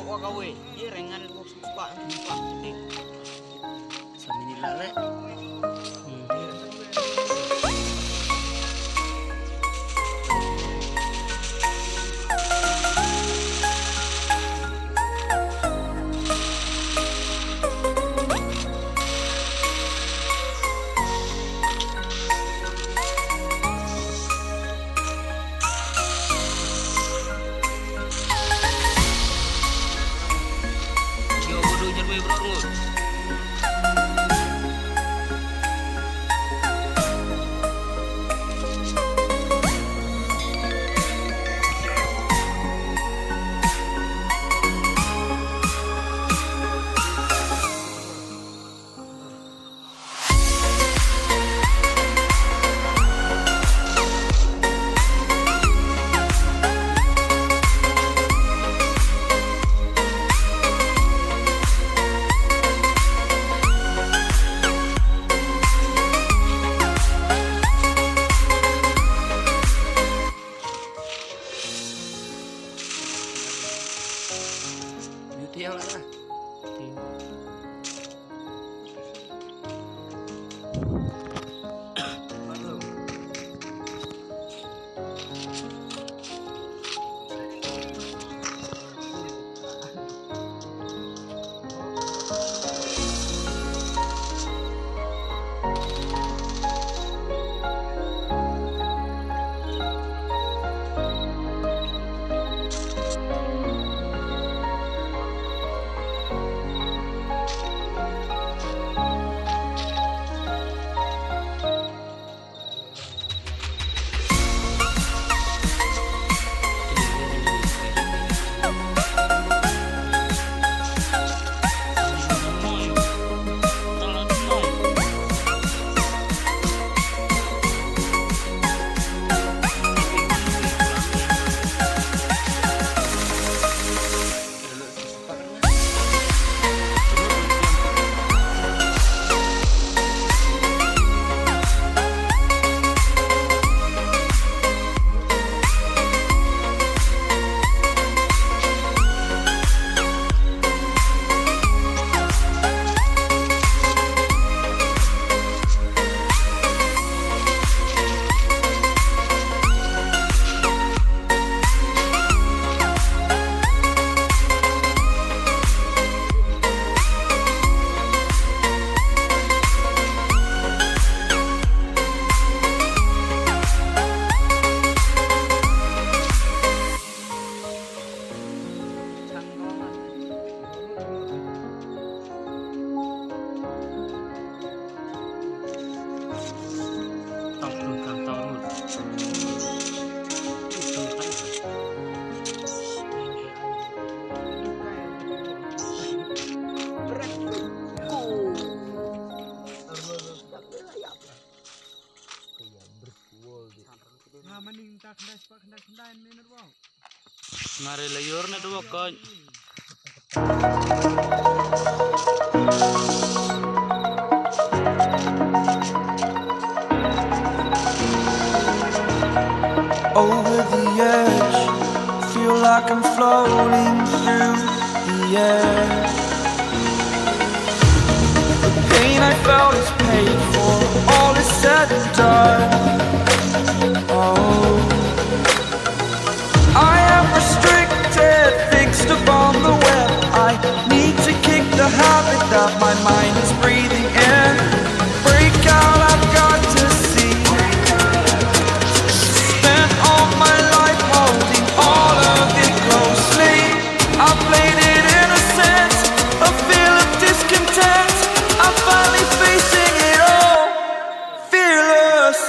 Wah gawe, iya rengan gua suka jadi Sami nila le. yo bodo jerwe bro ngut. Beauty yang lah. Mari layur na tuwa kon. Over the edge, feel like I'm floating through the air. The pain I felt is paid for, all is said and done. Oh, I am restricted, fixed upon the web. I need to kick the habit that my mind is breathing in. Break out, I've got to see. Spent all my life holding all of it closely. I played it innocent, a feel of discontent. I'm finally facing it all, fearless.